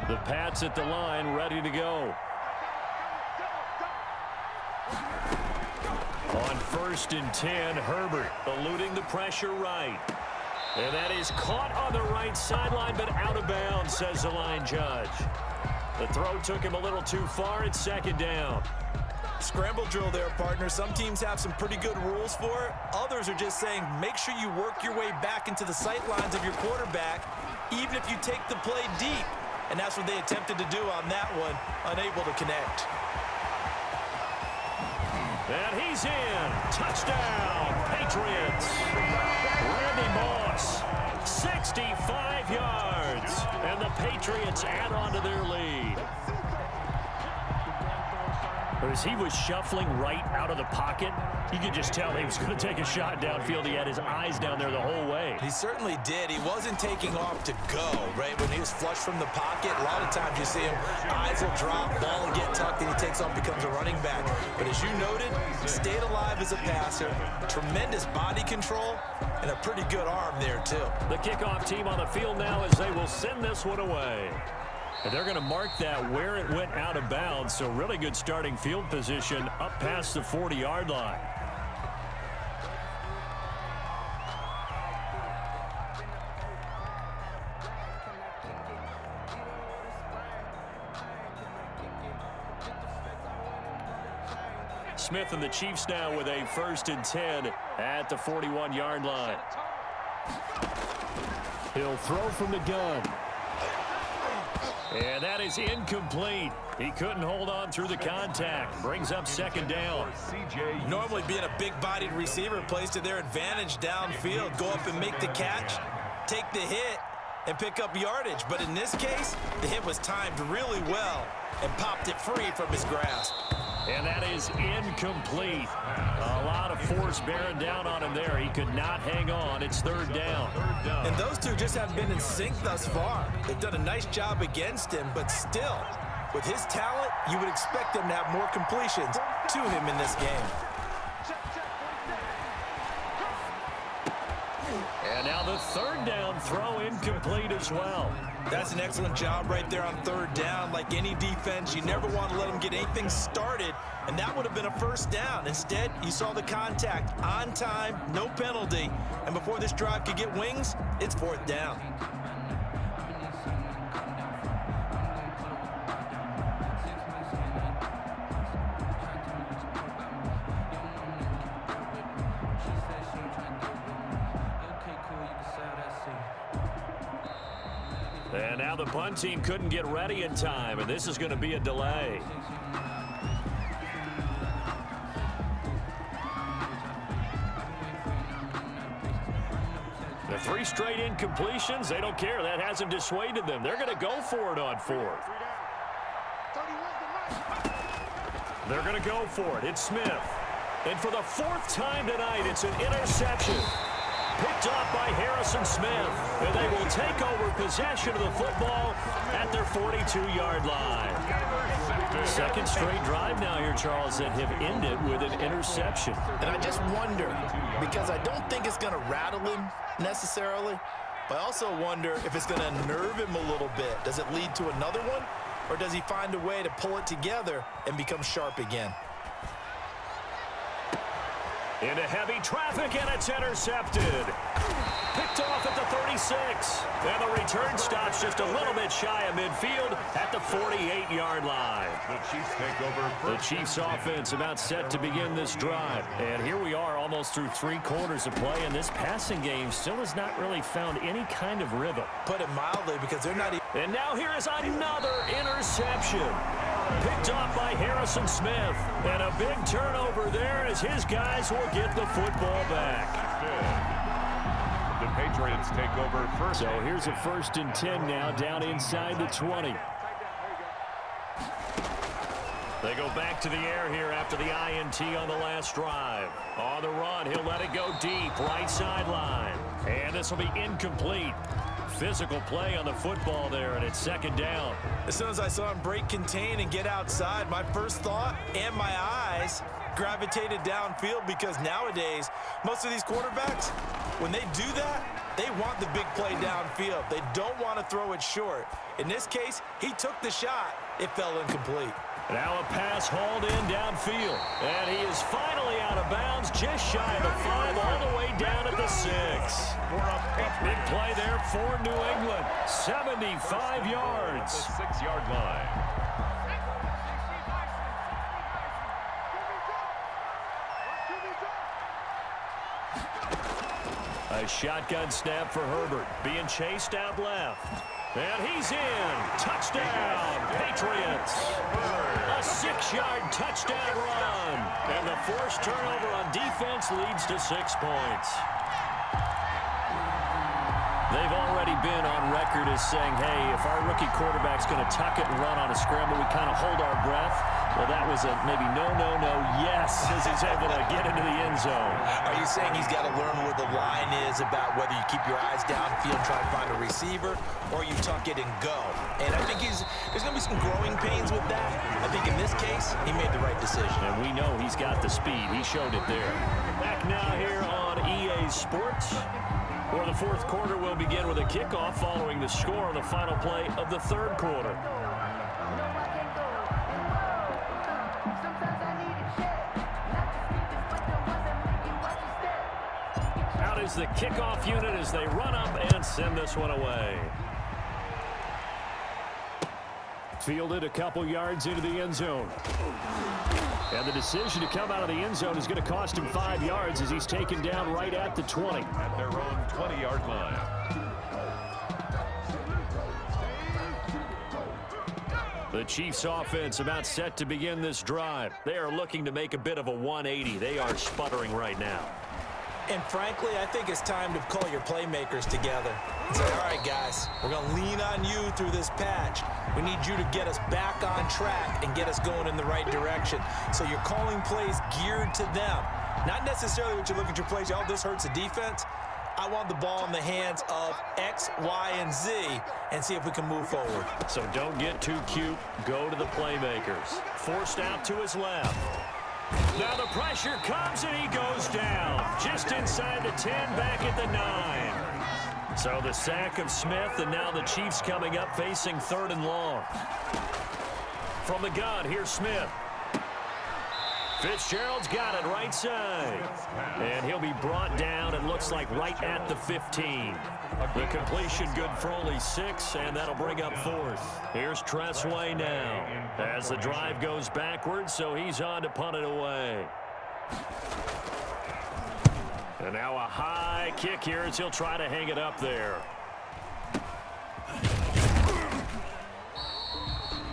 The Pats at the line, ready to go. On 1st and 10, Herbert eluding the pressure right. And that is caught on the right sideline, but out of bounds, says the line judge. The throw took him a little too far. It's second down. Scramble drill there, partner. Some teams have some pretty good rules for it. Others are just saying make sure you work your way back into the sight lines of your quarterback, even if you take the play deep. And that's what they attempted to do on that one, unable to connect. And he's in. Touchdown, Patriots. Randy Moss, 65 yards. And the Patriots add on to their lead. As he was shuffling right out of the pocket, you could just tell he was going to take a shot downfield. He had his eyes down there the whole way. He certainly did. He wasn't taking off to go, right? When he was flushed from the pocket, a lot of times you see him, eyes will drop, ball will get tucked, and he takes off, becomes a running back. But as you noted, stayed alive as a passer, tremendous body control, and a pretty good arm there, too. The kickoff team on the field now as they will send this one away. And they're going to mark that where it went out of bounds, so really good starting field position up past the 40-yard line. Smith and the Chiefs now with a 1st and 10 at the 41-yard line. He'll throw from the gun. And that is incomplete. He couldn't hold on through the contact. Brings up second down. Normally being a big-bodied receiver plays to their advantage downfield. Go up and make the catch, take the hit, and pick up yardage. But in this case, the hit was timed really well and popped it free from his grasp. And that is incomplete. A lot of force bearing down on him there. He could not hang on. It's third down. And those two just haven't been in sync thus far. They've done a nice job against him, but still, with his talent, you would expect him to have more completions to him in this game. And now the third down throw incomplete as well. That's an excellent job right there on third down. Like any defense, you never want to let them get anything started, and that would have been a first down. Instead, you saw the contact on time, no penalty, and before this drive could get wings, it's fourth down. And now the punt team couldn't get ready in time, and this is going to be a delay. The 3 straight incompletions, they don't care. That hasn't dissuaded them. They're going to go for it on fourth. They're going to go for it. It's Smith. And for the 4th time tonight, it's an interception. Picked off by Harrison Smith, and they will take over possession of the football at their 42-yard line. Second straight drive now here, Charles, that have ended with an interception. And I just wonder, because I don't think it's going to rattle him necessarily, but I also wonder if it's going to nerve him a little bit. Does it lead to another one, or does he find a way to pull it together and become sharp again? Into heavy traffic, and it's intercepted. Picked off at the 36. And the return stops just a little bit shy of midfield at the 48-yard line. The Chiefs take over first. The Chiefs offense about set to begin this drive. And here we are almost through 3 quarters of play, and this passing game still has not really found any kind of rhythm. Put it mildly, because they're not even... And now here is another interception. Picked off by Harrison Smith. And a big turnover there as his guys will get the football back. The Patriots take over first. So here's a 1st and 10 now, down inside the 20. They go back to the air here after the INT on the last drive. On the run, he'll let it go deep, right sideline. And this will be incomplete. Physical play on the football there, and it's 2nd down. As soon as I saw him break contain and get outside, my first thought and my eyes gravitated downfield, because nowadays, most of these quarterbacks, when they do that, they want the big play downfield. They don't want to throw it short. In this case, he took the shot. It fell incomplete. Now a pass hauled in downfield. And he is finally out of bounds, just shy of the 5, all the way down at the 6. Big play there for New England. 75 yards. The 6-yard line. A shotgun snap for Herbert, being chased out left. And he's in. Touchdown, Patriots. A 6-yard touchdown run. And the forced turnover on defense leads to 6 points. They've already been on record as saying, hey, if our rookie quarterback's going to tuck it and run on a scramble, we kind of hold our breath. Well, that was a maybe no, yes, as he's able to get into the end zone. Are you saying he's got to learn where the line is about whether you keep your eyes downfield, try and find a receiver, or you tuck it and go? And I think there's going to be some growing pains with that. I think in this case, he made the right decision. And we know he's got the speed. He showed it there. Back now here on EA Sports, where the 4th quarter will begin with a kickoff following the score on the final play of the 3rd quarter. Out is the kickoff unit as they run up and send this one away. Fielded a couple yards into the end zone. And the decision to come out of the end zone is going to cost him 5 yards as he's taken down right at the 20. At their own 20-yard line. The Chiefs offense about set to begin this drive. They are looking to make a bit of a 180. They are sputtering right now. And frankly, I think it's time to call your playmakers together. Say, all right, guys, we're going to lean on you through this patch. We need you to get us back on track and get us going in the right direction. So you're calling plays geared to them. Not necessarily what you look at your plays, oh, this hurts the defense. I want the ball in the hands of X, Y, and Z and see if we can move forward. So don't get too cute. Go to the playmakers. Forced out to his left. Now the pressure comes and he goes down. Just inside the 10, back at the 9. So the sack of Smith, and now the Chiefs coming up facing 3rd and long. From the gun, here's Smith. Fitzgerald's got it right side. And he'll be brought down, it looks like, right at the 15. The completion good for only 6, and that'll bring up 4th. Here's Tressway now as the drive goes backwards, so he's on to punt it away. And now a high kick here as he'll try to hang it up there.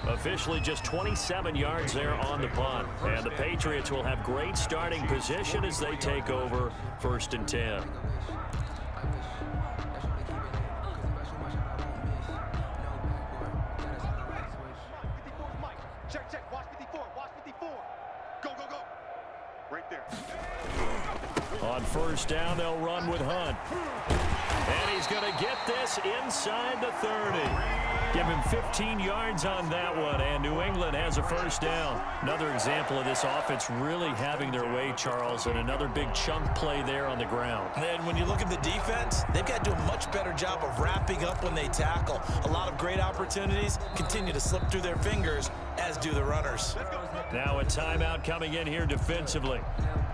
Officially just 27 yards there on the punt. And the Patriots will have great starting position as they take over 1st and 10. Check. Watch 54. Watch 54. Go. Right there. On 1st down, they'll run with Hunt. And he's going to get this inside the 30. Give him 15 yards on that one, and New England has a 1st down. Another example of this offense really having their way, Charles, and another big chunk play there on the ground. And when you look at the defense, they've got to do a much better job of wrapping up when they tackle. A lot of great opportunities continue to slip through their fingers, as do the runners. Now a timeout coming in here defensively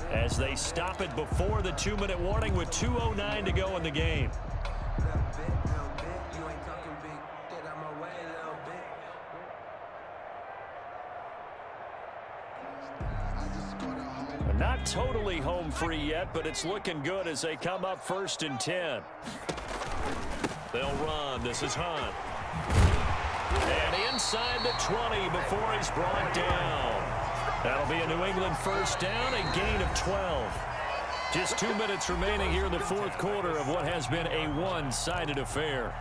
as they stop it before the 2-minute warning with 2:09 to go in the game. Not totally home free yet, but it's looking good as they come up 1st and 10. They'll run. This is Hunt. And inside the 20 before he's brought down. That'll be a New England 1st down, a gain of 12. Just 2 minutes remaining here in the 4th quarter of what has been a one-sided affair.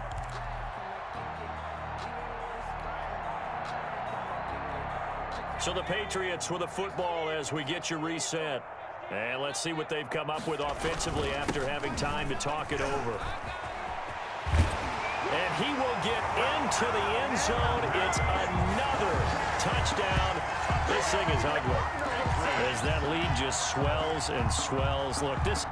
So the Patriots with a football as we get you reset. And let's see what they've come up with offensively after having time to talk it over. And he will get into the end zone. It's another touchdown. This thing is ugly as that lead just swells and swells. Look, this